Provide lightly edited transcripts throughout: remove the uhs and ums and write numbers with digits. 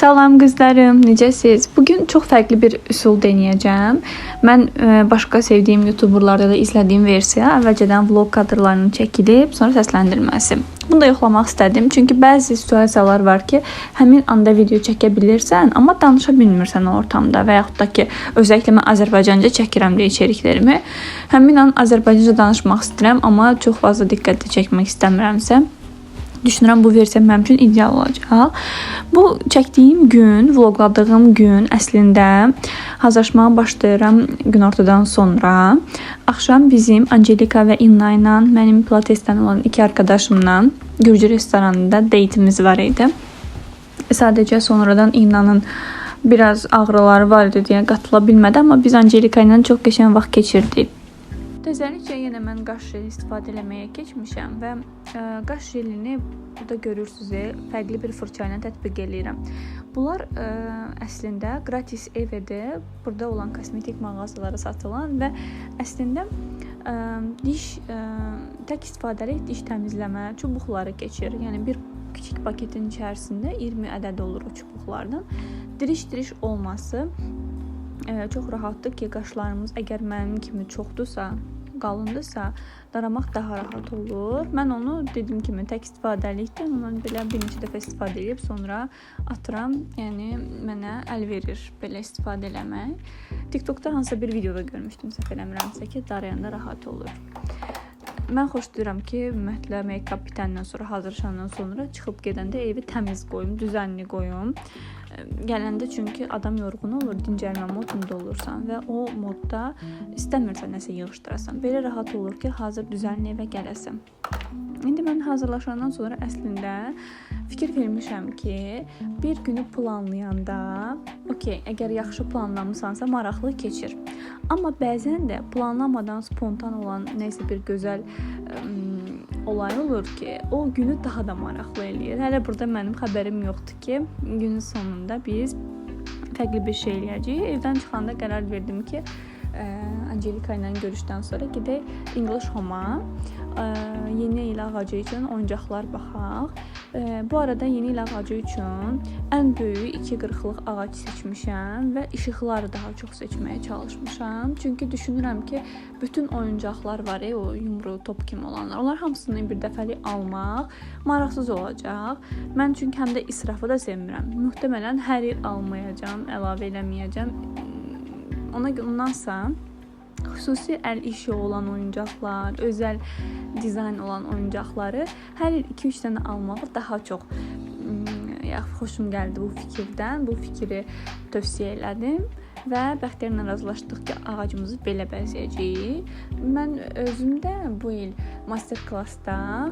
Salam qızlarım, necəsiz? Bugün çox fərqli bir üsul denəyəcəm. Mən başqa sevdiyim youtuberlarda da izlədiyim versiya əvvəlcədən vlog kadrlarını çəkilib, sonra səsləndirməsi. Bunu da yoxlamaq istədim. Çünki bəzi situasiyalar var ki, həmin anda video çəkə bilirsən, amma danışa bilmirsən o ortamda və yaxud da ki, özəlliklə mən Azərbaycanca çəkirəm deyə içəriklərimi. Həmin an Azərbaycanca danışmaq istəyirəm, amma çox fazla diqqətli çəkmək istəmirəmsə, düşünürəm bu versiya mənim üçün ideal olacaq. Bu çəkdiyim gün, vloqladığım gün əslində hazırlaşmağa başlayıram günortadan sonra. Axşam bizim Angelika və İnna ilə mənim pilatesdən olan iki arkadaşımla Gürcü restoranında date'imiz var idi. Sadəcə sonradan İnna'nın biraz ağrıları var idi deyə qatıla bilmədi, amma biz Angelika ilə çox qəşəng vaxt keçirdik. Özəlliklə yenə mən qaş jeli istifadə eləməyə keçmişəm və qaş jelini burada görürsünüz, fərqli bir fırça ilə tətbiq eləyirəm. Bunlar əslində gratis ev-də burada olan kosmetik mağazalara satılan və əslində diş tək istifadəli diş təmizləmə çubuqları keçir. Yəni bir kiçik paketin içərisində 20 ədəd olur o çubuqlardan. Diriş olması çox rahatdır ki, qaşlarımız əgər mənim kimi çoxdursa, qalındırsa, daramaq daha rahat olur. Mən onu dediyim kimi tək istifadəlikdir. Ondan belə bir neçə dəfə istifadə edib sonra atıram. Yəni mənə əl verir belə istifadə eləmək. TikTokda hansısa bir videoda görmüşdüm, səhv eləmirəmsə ki, darayanda rahat olur. Mən xoşlayıram ki, ümumiyyətlə make-up bitəndən sonra, hazırlaşandan sonra çıxıb gedəndə evi təmiz qoyum, düzənli qoyum. Gələndə çünki adam yorğun olur, dincəlmə modunda olursan və o modda istəmirsən nəsə yığışdırasan. Belə rahat olur ki, hazır düzənli evə gələsən. İndi mən hazırlaşandan sonra əslində fikir vermişəm ki, bir günü planlayanda, əgər yaxşı planlamısansa maraqlı keçir. Amma bəzən də planlamadan spontan olan nəsə bir gözəl olay olur ki, o günü daha da maraqlı eləyir. Hələ burada mənim xəbərim yoxdur ki, günün sonunda biz fərqli bir şey eləyəcəyik. Evdən çıxanda qərar verdim ki, Angelika ilə görüşdən sonra gedək English Home-a yeni il ağacı üçün oyuncaqlar baxaq. Bu arada yeni il ağacı üçün ən böyük 2.40-lıq ağac seçmişəm və işıqları daha çox seçməyə çalışmışam. Çünki düşünürəm ki, bütün oyuncaqlar var, o yumru, top kimi olanlar. Onlar hamısını bir dəfəlik almaq maraqsız olacaq. Mən çünki həm də israfı da sevmirəm. Muhtemelen hər il almayacağam, əlavə eləməyəcəm. Ondansa xüsusi əl işi olan oyuncaqlar, özəl dizayn olan oyuncaqları hər il 2-3 dənə almağı daha çox xoşum gəldi bu fikirdən. Bu fikri tövsiyə elədim və bəxtiyarla razılaşdıq ki, ağacımızı belə bəzəyəcəyik. Mən özümdə bu il master klassda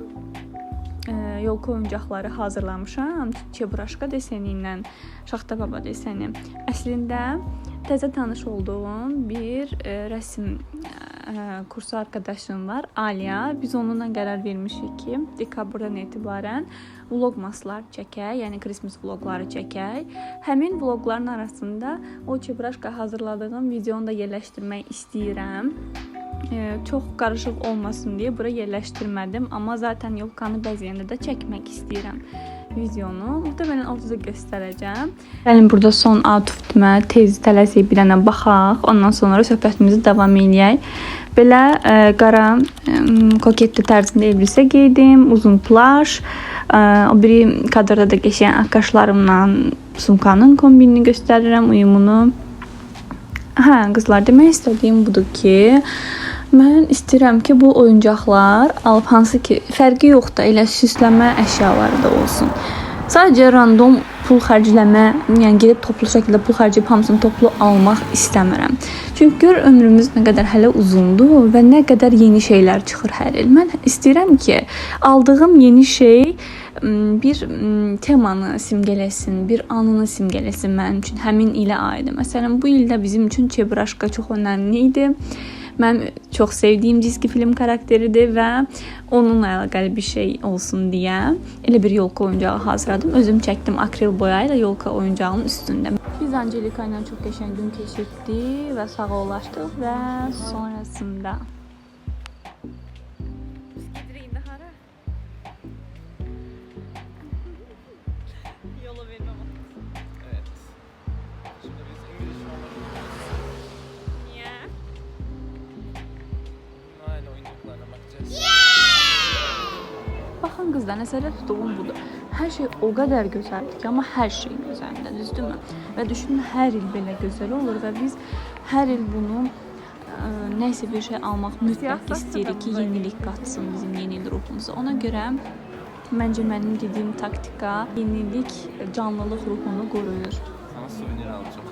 yolka oyuncaqları hazırlamışam. Çebraşka deseni ilə Şaxta Baba deseni. Əslində təzə tanış olduğum bir rəsm kursu arkadaşım var, Aliya. Biz onunla qərar vermişik ki, dekabrdan etibarən vlogmaslar çəkək, yəni Christmas vlogları çəkək. Həmin vlogların arasında o Çebraşka hazırladığım videonu da yerləşdirmək istəyirəm. Çox qarışıq olmasın deyə bura yerləşdirmədim, amma zaten yolkanı bəzəyəndə də çəkmək istəyirəm videonu. Muhtemelen ortada göstərəcəm. Gəlin burada son outfitimə tez tələsik bir dənə baxaq. Ondan sonra söhbətimizi davam edək. Belə qara koketli tərzində elbisə geydim, uzun plaş. O biri kadrda da qəşəng qaşlarımla sumkanın kombinini göstərirəm, uyumunu. Qızlar, demək istədiyim budur ki, mən istəyirəm ki, bu oyuncaqlar alıb hansı ki, fərqi yoxdur, elə süslənmə əşyaları da olsun. Sadəcə random pul xərcləmə, yəni gedib toplu şəkildə pul xərcləyib hamısını toplu almaq istəmirəm. Çünki gör ömrümüz nə qədər hələ uzundur və nə qədər yeni şeylər çıxır hər il. Mən istəyirəm ki, aldığım yeni şey bir temanı simgələsin, bir anını simgələsin mənim üçün, həmin ilə aiddir. Məsələn, bu ildə bizim üçün Çebraşka çox önəmli idi. Mənim çox sevdiyim cizgi film karakteridir və onunla əlaqəli bir şey olsun deyə elə bir yolka oyuncağı hazırladım. Özüm çəkdim akril boya ilə yolka oyuncağının üstündə. Biz Angelika ilə çox qəşəng gün keçirdik və sağollaşdıq və sonrasında Baxırsınız da nəzərdə tutduğum budur. Hər şey o qədər gözəldir ki, amma hər şey gözəldir, düzdürmü? Və düşünün, hər il belə gözəl olur və biz hər il bunu nəysə bir şey almaq mütləq istəyirik ki, yenilik qatsın bizim yeni il ruhumuza. Ona görə məncə mənim dediyim taktika yenilik, canlılıq ruhunu qoruyur. Sana suvenir alacağım.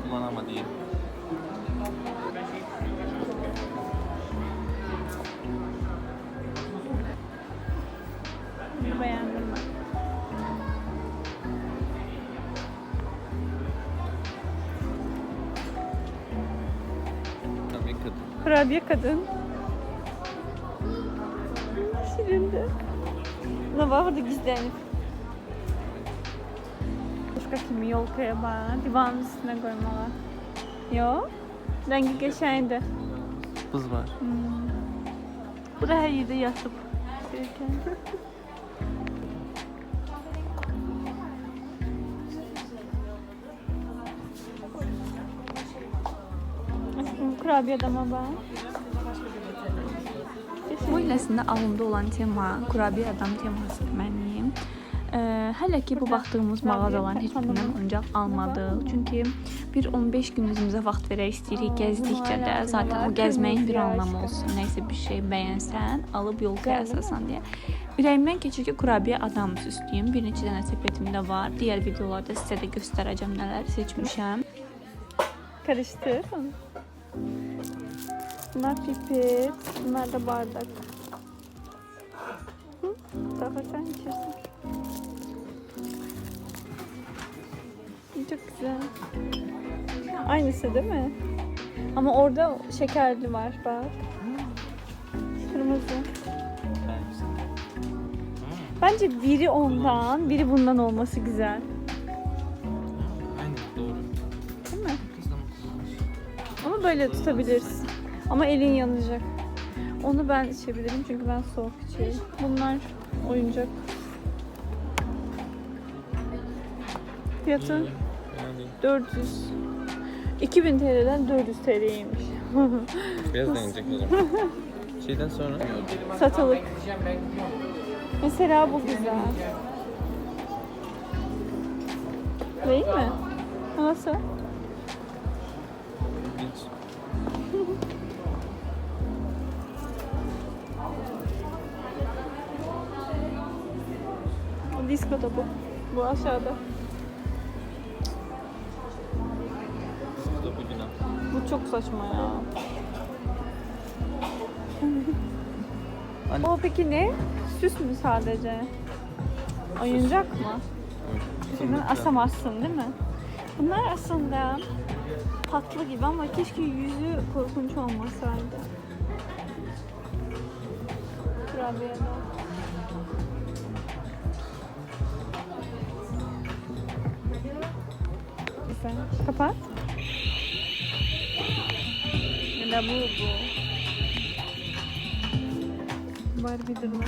Kullanama diye. Bunu beğendim ben. Tabii kadın. Kurabiye kadın. Şirindi. Buna bak burada gizlenip. Başka kimi yolkaya bak. Divanın üstüne koymalar. Yo. Rengi geçeydi. Buz var. Bu da her yerde yatıp. Aşkım kurabiye adama bak. Bu il əslində alımda olan tema kurabiye adam teması mənim. Hələ ki bu baxdığımız mağazaların heç birindən oyuncaq almadıq. Çünki bir 15 gün özümüzə vaxt verək istəyirik gəzdikcə də. Zaten o gəzməyin bir anlamı olsun. Nəysə bir şey bəyənsən, alıb yolkaya əsasən deyə. Ürəyimdən keçir ki, kurabiye adam süslüyüm. Bir neçə dənə sepetimdə var. Digər videolarda sizə də göstərəcəm nələr seçmişəm. Karıştır. Bunlar pipet, bunlar da bardak. Daha sen içirsin. Çok güzel. Aynısı değil mi? Ama orada şekerli var bak. Kırmızı. Bence biri ondan, biri bundan olması güzel. Aynen doğru. Değil mi? Ama böyle tutabilirsin. Ama elin yanacak. Onu ben içebilirim çünkü ben soğuk içerim. Bunlar oyuncak. Fiyatı 400. 2000 TL'den 400 TL'ymiş. Biraz deneyecek o zaman. Şeyden sonra Satılık. Mesela bu güzel. Değil mi? Nasıl? hiç. Disko topu. Bu aşağıda. Bu da bugün al. Bu çok saçma ya. O peki ne? Süs mü sadece? Oyuncak mı? Şimdi asamazsın değil mi? Bunlar aslında tatlı gibi ama keşke yüzü korkunç olmasaydı. Kurabiyeler. Güzel. Kapat. Ya da bu. Barbie'dirler.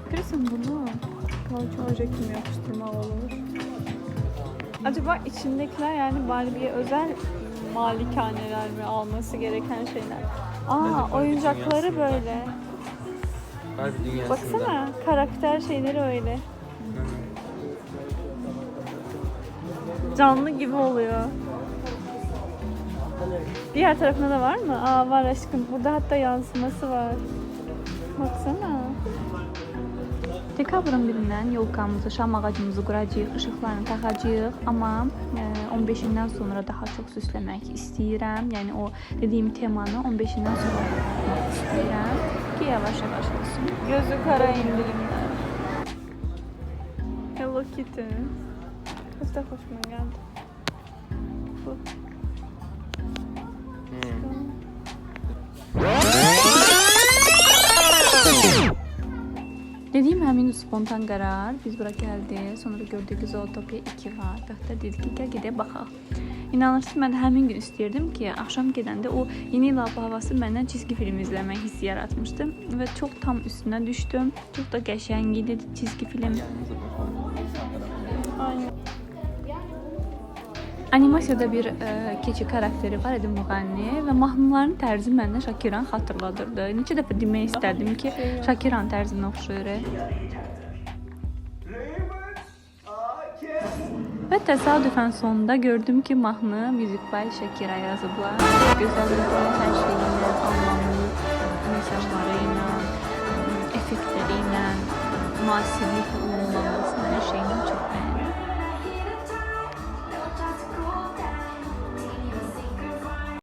Görüyorsun bunu. Kauçuk kim yapıştırma olur. Acaba içindekiler yani Barbie'ye özel malikaneler mi, alması gereken şeyler? Aa, oyuncakları böyle. Barbie dünyasında. Baksana, karakter şeyleri öyle. Canlı gibi oluyor. Diğer tarafında da var mı? Aa, var aşkım. Burada hatta yansıması var. Baksana. Dekabrın birindən yolkamızı, şam ağacımızı quracağıq, işıqlarını taxacağıq. Amma 15-dən sonra daha çox süsləmək istəyirəm. Yəni o dediyim temanı 15-dən sonra yapmaq istəyirəm ki, yavaş-yavaş olsun. Gözü kara indirimdə. Hello Kitty. Çok da hoşuma geldi. Bu. Dediyim həmin spontan qərar. Biz bura gəldik. Sonra gördük ki, Zootopia 2 var. Bəxtər dedik ki, gəl gedək baxaq. İnanırsınız, mən də həmin gün istəyirdim ki, axşam gedəndə o yeni il havası məndən çizgi film izləmək hissi yaratmışdı və çox tam üstünə düşdüm. Çox da qəşəng idi çizgi film. Aynen. Animasiyada bir keçi karakteri var idi müğənni və mahnıların tərzi məndə Şakiran xatırladırdı. Neçə dəfə demək istərdim ki, Şakiran tərzinə oxşuyur. Və təsadüfən sonunda gördüm ki, mahnı Music by Shakira yazıblar. Gözəlliklə, hər şeyi ilə, anlamlı mesajları ilə, effektləri ilə, müasirliklə uyumlanmasına hər şeyini